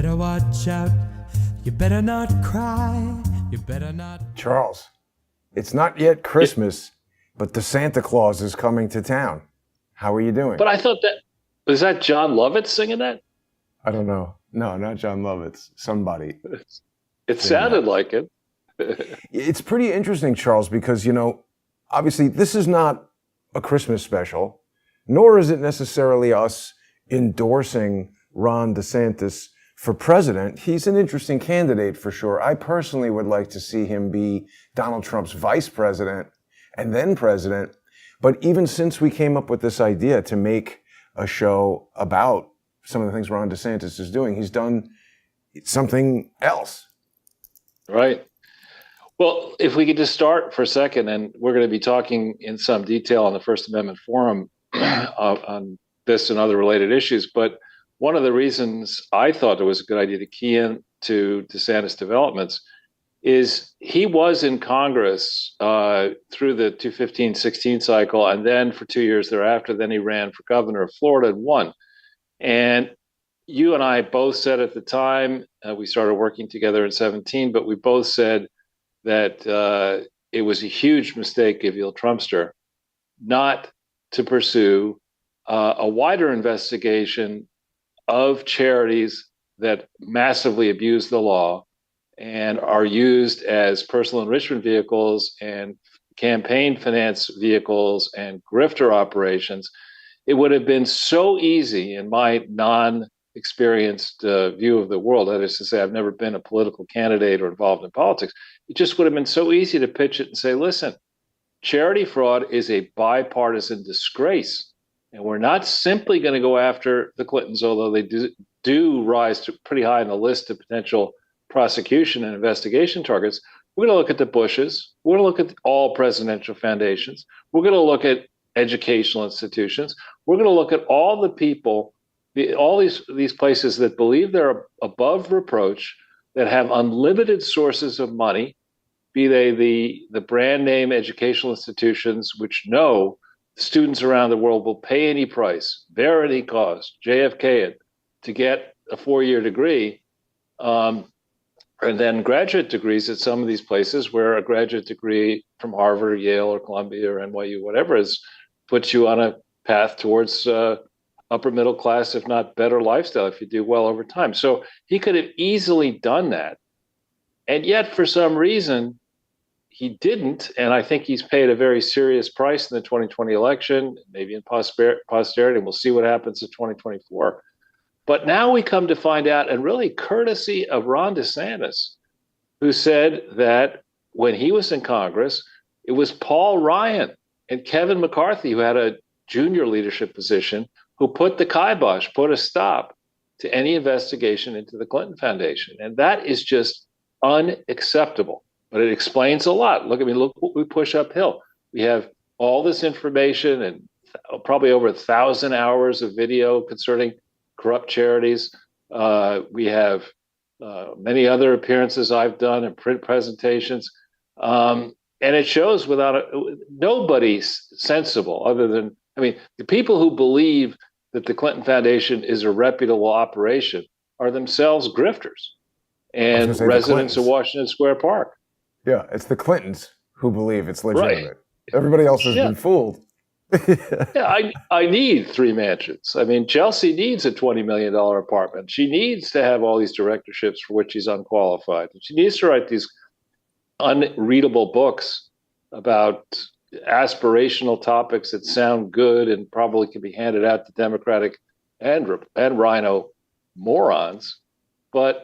better watch out. You better not cry. You better not. Charles, it's not yet Christmas, but the Santa Claus is coming to town. How are you doing? But I thought was that John Lovitz singing that? I don't know. No, not John Lovitz. Somebody. It sounded like it. It's pretty interesting, Charles, because, obviously this is not a Christmas special, nor is it necessarily us endorsing Ron DeSantis for president. He's an interesting candidate for sure. I personally would like to see him be Donald Trump's vice president and then president. But even since we came up with this idea to make a show about some of the things Ron DeSantis is doing, he's done something else. Right. Well, if we could just start for a second, and we're going to be talking in some detail on the First Amendment Forum on this and other related issues. But one of the reasons I thought it was a good idea to key in to DeSantis developments is he was in Congress through the 2015-16 cycle, and then for 2 years thereafter, then he ran for governor of Florida and won. And you and I both said at the time, we started working together in 2017, but we both said that it was a huge mistake if you're a Trumpster not to pursue a wider investigation of charities that massively abuse the law and are used as personal enrichment vehicles and campaign finance vehicles and grifter operations. It would have been so easy in my non-experienced view of the world, that is to say, I've never been a political candidate or involved in politics. It just would have been so easy to pitch it and say, listen, charity fraud is a bipartisan disgrace. And we're not simply going to go after the Clintons, although they do rise to pretty high on the list of potential prosecution and investigation targets. We're going to look at the Bushes. We're going to look at all presidential foundations. We're going to look at educational institutions. We're going to look at all the people, all these places that believe they're above reproach, that have unlimited sources of money, be they the brand name educational institutions, which know students around the world will pay any price, bear any cost, JFK it, to get a 4-year degree, and then graduate degrees at some of these places where a graduate degree from Harvard or Yale or Columbia or NYU, whatever, puts you on a path towards upper middle class, if not better lifestyle, if you do well over time. So he could have easily done that. And yet, for some reason, he didn't, and I think he's paid a very serious price in the 2020 election, maybe in posterity. We'll see what happens in 2024. But now we come to find out, and really courtesy of Ron DeSantis, who said that when he was in Congress, it was Paul Ryan and Kevin McCarthy, who had a junior leadership position, who put the kibosh, put a stop to any investigation into the Clinton Foundation. And that is just unacceptable. But it explains a lot. Look what we push uphill. We have all this information and probably over 1,000 hours of video concerning corrupt charities. We have many other appearances I've done and print presentations. And it shows nobody's sensible other than, the people who believe that the Clinton Foundation is a reputable operation are themselves grifters and residents of Washington Square Park. Yeah, it's the Clintons who believe it's legitimate. Right. Everybody else has been fooled. I need 3 mansions. Chelsea needs a $20 million apartment. She needs to have all these directorships for which she's unqualified. She needs to write these unreadable books about aspirational topics that sound good and probably can be handed out to Democratic and Rhino morons. But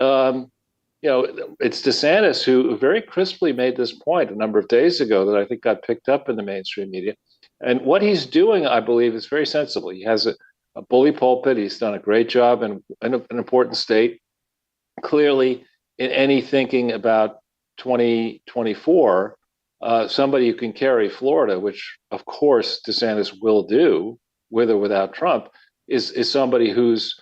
it's DeSantis who very crisply made this point a number of days ago that I think got picked up in the mainstream media. And what he's doing, I believe, is very sensible. He has a bully pulpit. He's done a great job in an important state. Clearly, in any thinking about 2024, somebody who can carry Florida, which, of course, DeSantis will do, with or without Trump, is somebody whose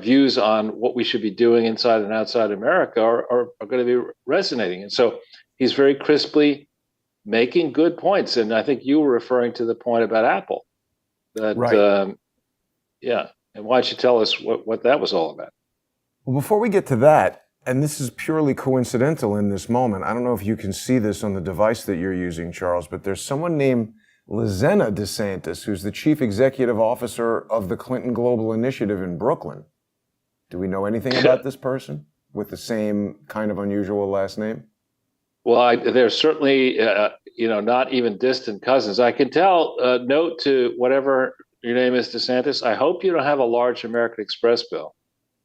views on what we should be doing inside and outside America are going to be resonating. And so he's very crisply making good points. And I think you were referring to the point about Apple. That, right. And why don't you tell us what that was all about? Well, before we get to that, and this is purely coincidental in this moment, I don't know if you can see this on the device that you're using, Charles, but there's someone named Lizenna DeSantis, who's the chief executive officer of the Clinton Global Initiative in Brooklyn. Do we know anything about this person with the same kind of unusual last name? Well, they're certainly, not even distant cousins. I can tell, note to whatever your name is, DeSantis, I hope you don't have a large American Express bill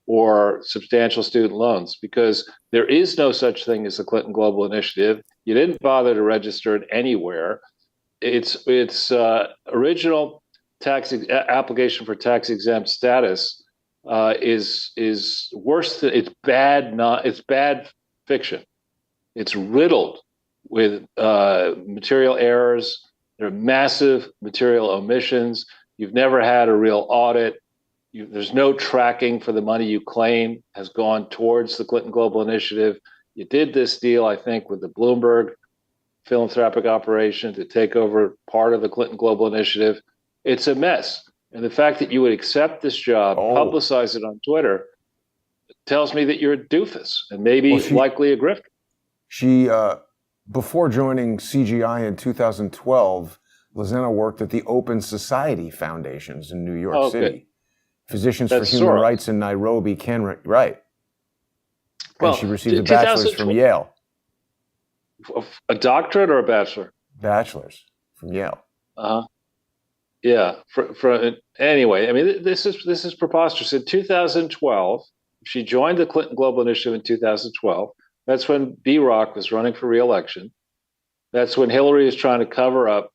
or substantial student loans, because there is no such thing as the Clinton Global Initiative. You didn't bother to register it anywhere. Its original application for tax exempt status is worse than it's bad. It's bad fiction. It's riddled with material errors. There are massive material omissions. You've never had a real audit. There's no tracking for the money you claim has gone towards the Clinton Global Initiative. You did this deal, I think, with the Bloomberg philanthropic operation to take over part of the Clinton Global Initiative. It's a mess. And the fact that you would accept this job, publicize it on Twitter, tells me that you're a doofus and maybe likely a grifter. She, before joining CGI in 2012, Lizenna worked at the Open Society Foundations in New York City. Good. Physicians for Human Rights in Nairobi, right. Well, and she received a bachelor's from Yale. A doctorate or a bachelor? Bachelor's from Yale. Yeah. Anyway, I mean, this is preposterous. In 2012, she joined the Clinton Global Initiative in 2012. That's when B-Rock was running for re-election. That's when Hillary is trying to cover up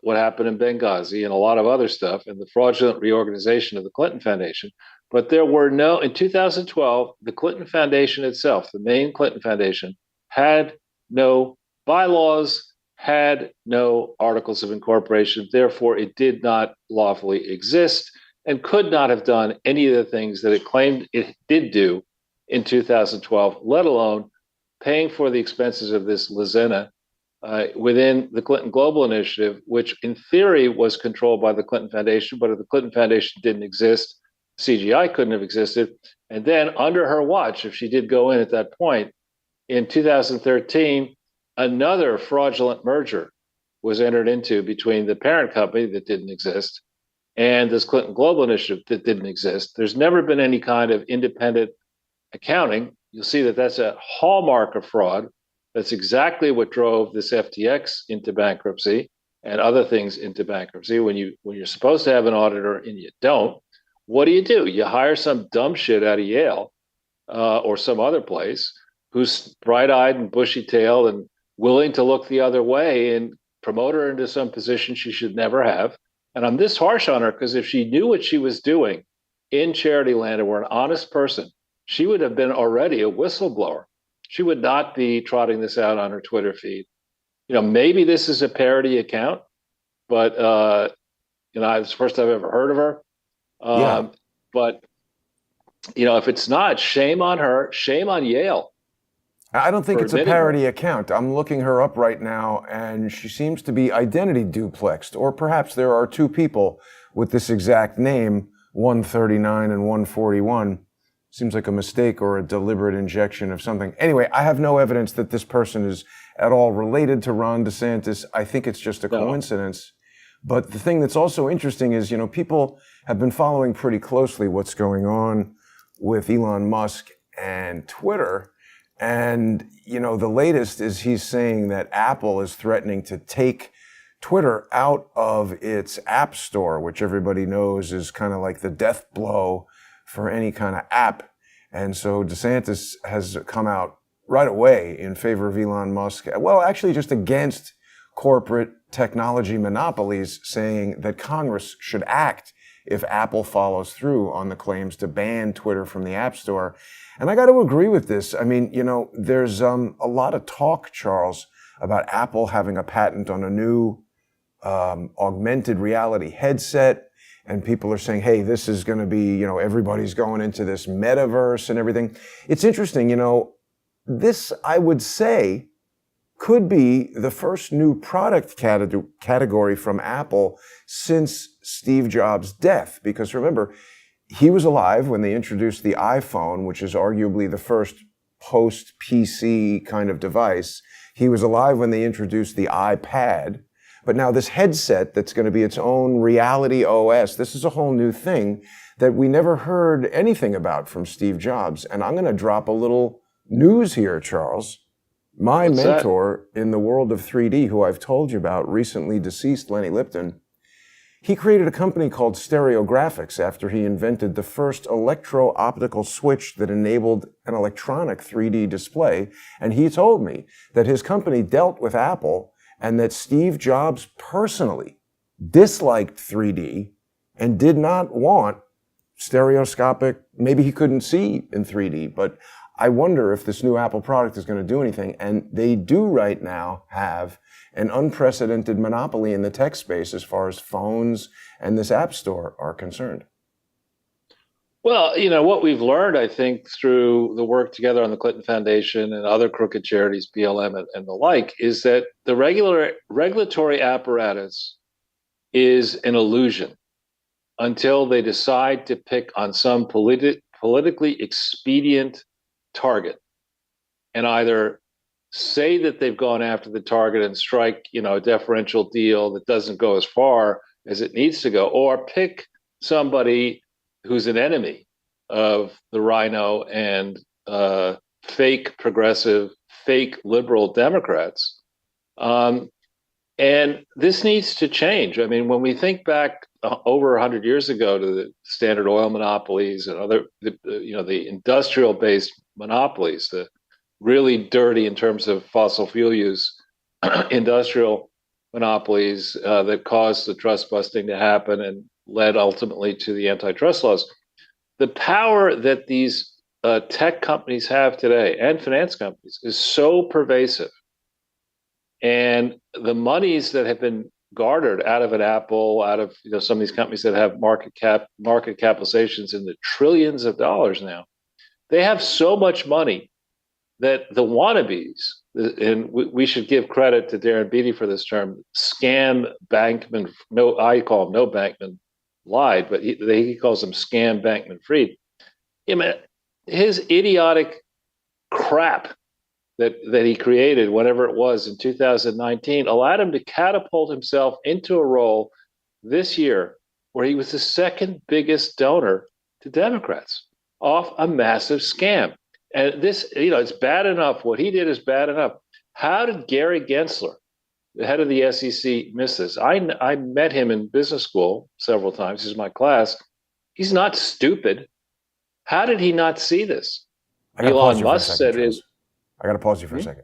what happened in Benghazi and a lot of other stuff and the fraudulent reorganization of the Clinton Foundation. But there were in 2012, the Clinton Foundation itself, the main Clinton Foundation, had no bylaws, had no articles of incorporation. Therefore, it did not lawfully exist and could not have done any of the things that it claimed it did do in 2012, let alone paying for the expenses of this Lizenna within the Clinton Global Initiative, which in theory was controlled by the Clinton Foundation, but if the Clinton Foundation didn't exist, CGI couldn't have existed. And then under her watch, if she did go in at that point, in 2013, another fraudulent merger was entered into between the parent company that didn't exist and this Clinton Global Initiative that didn't exist. There's never been any kind of independent accounting. You'll see that that's a hallmark of fraud. That's exactly what drove this FTX into bankruptcy and other things into bankruptcy. When you're supposed to have an auditor and you don't, what do? You hire some dumb shit out of Yale or some other place who's bright-eyed and bushy-tailed and willing to look the other way and promote her into some position she should never have. And I'm this harsh on her because if she knew what she was doing in charity land and were an honest person, she would have been already a whistleblower. She would not be trotting this out on her Twitter feed. Maybe this is a parody account, but it's the first I've ever heard of her. But if it's not, shame on her, shame on Yale. I don't think it's a parody account. I'm looking her up right now, and she seems to be identity duplexed, or perhaps there are two people with this exact name, 139 and 141. Seems like a mistake or a deliberate injection of something. Anyway, I have no evidence that this person is at all related to Ron DeSantis. I think it's just a coincidence. But the thing that's also interesting is, people have been following pretty closely what's going on with Elon Musk and Twitter. And, the latest is he's saying that Apple is threatening to take Twitter out of its app store, which everybody knows is kind of like the death blow for any kind of app. And so DeSantis has come out right away in favor of Elon Musk. Well, actually just against corporate technology monopolies, saying that Congress should act if Apple follows through on the claims to ban Twitter from the App Store. And I got to agree with this. I mean, there's a lot of talk, Charles, about Apple having a patent on a new augmented reality headset. And people are saying, hey, this is going to be, everybody's going into this metaverse and everything. It's interesting, this, I would say, could be the first new product category from Apple since Steve Jobs' death. Because remember, he was alive when they introduced the iPhone, which is arguably the first post-PC kind of device. He was alive when they introduced the iPad. But now this headset that's going to be its own reality OS, this is a whole new thing that we never heard anything about from Steve Jobs. And I'm going to drop a little news here, Charles. My What's mentor in the world of 3D, who I've told you about, recently deceased, Lenny Lipton, he created a company called Stereographics after he invented the first electro-optical switch that enabled an electronic 3D display. And he told me that his company dealt with Apple and that Steve Jobs personally disliked 3D and did not want stereoscopic, maybe he couldn't see in 3D, but I wonder if this new Apple product is going to do anything. And they do right now have an unprecedented monopoly in the tech space as far as phones and this app store are concerned. Well, what we've learned, I think, through the work together on the Clinton Foundation and other crooked charities, BLM and the like, is that the regulatory apparatus is an illusion until they decide to pick on some politically expedient target and either say that they've gone after the target and strike, a deferential deal that doesn't go as far as it needs to go, or pick somebody who's an enemy of the rhino and fake progressive, fake liberal Democrats. And this needs to change. I mean, when we think back over 100 years ago to the Standard Oil monopolies and other, the industrial-based monopolies, the really dirty in terms of fossil fuel use, industrial monopolies that caused the trust busting to happen and led ultimately to the antitrust laws. The power that these tech companies have today and finance companies is so pervasive. And the monies that have been garnered out of an Apple, out of some of these companies that have market capitalizations in the trillions of dollars now, they have so much money that the wannabes, and we should give credit to Darren Beattie for this term, scam Bankman. No, I call him no Bankman lied, but he calls them scam Bankman Fried. His idiotic crap that he created, whatever it was in 2019, allowed him to catapult himself into a role this year where he was the second biggest donor to Democrats off a massive scam. And this, it's bad enough. What he did is bad enough. How did Gary Gensler, the head of the SEC, miss this? I met him in business school several times. He's my class. He's not stupid. How did he not see this? Elon Musk said it. I got to pause you for a second,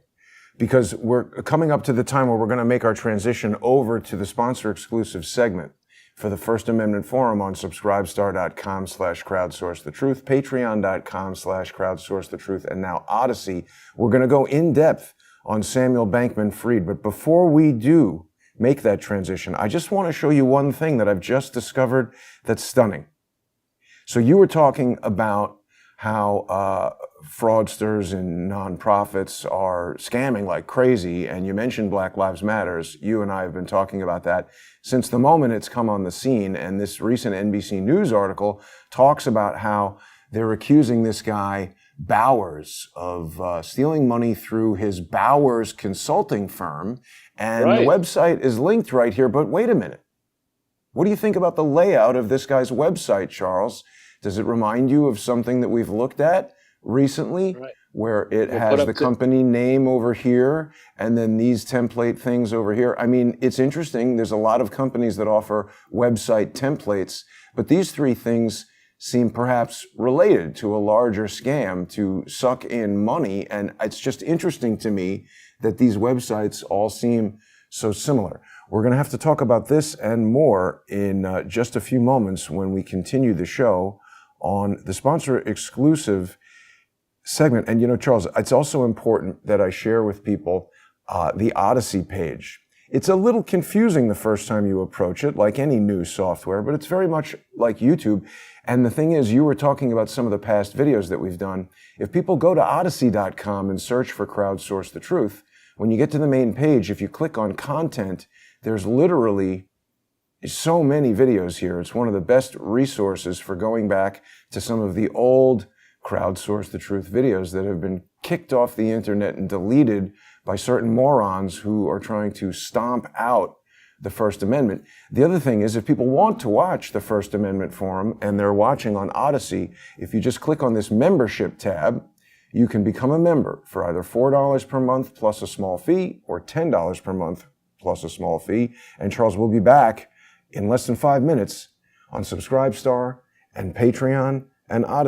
because we're coming up to the time where we're going to make our transition over to the sponsor exclusive segment for the First Amendment Forum on subscribestar.com/crowdsourcethetruth, patreon.com/crowdsourcethetruth, and now Odyssey. We're going to go in depth on Samuel Bankman-Fried. But before we do make that transition, I just want to show you one thing that I've just discovered that's stunning. So you were talking about how fraudsters and nonprofits are scamming like crazy, and you mentioned Black Lives Matters. You and I have been talking about that since the moment it's come on the scene, and this recent NBC News article talks about how they're accusing this guy Bowers of stealing money through his Bowers consulting firm, and the website is linked right here. But wait a minute. What do you think about the layout of this guy's website, Charles? Does it remind you of something that we've looked at recently, where it has the company name over here and then these template things over here? I mean, it's interesting. There's a lot of companies that offer website templates, but these three things seem perhaps related to a larger scam to suck in money. And it's just interesting to me that these websites all seem so similar. We're going to have to talk about this and more in just a few moments when we continue the show on the sponsor exclusive segment. And, Charles, it's also important that I share with people the Odyssey page. It's a little confusing the first time you approach it, like any new software, but it's very much like YouTube. And the thing is, you were talking about some of the past videos that we've done. If people go to odyssey.com and search for Crowdsource the Truth, when you get to the main page, if you click on content, there's literally so many videos here. It's one of the best resources for going back to some of the old Crowdsource the Truth videos that have been kicked off the internet and deleted by certain morons who are trying to stomp out the First Amendment. The other thing is, if people want to watch the First Amendment Forum and they're watching on Odyssey, if you just click on this membership tab, you can become a member for either $4 per month plus a small fee or $10 per month plus a small fee. And Charles will be back in less than 5 minutes on Subscribestar and Patreon and Odyssey.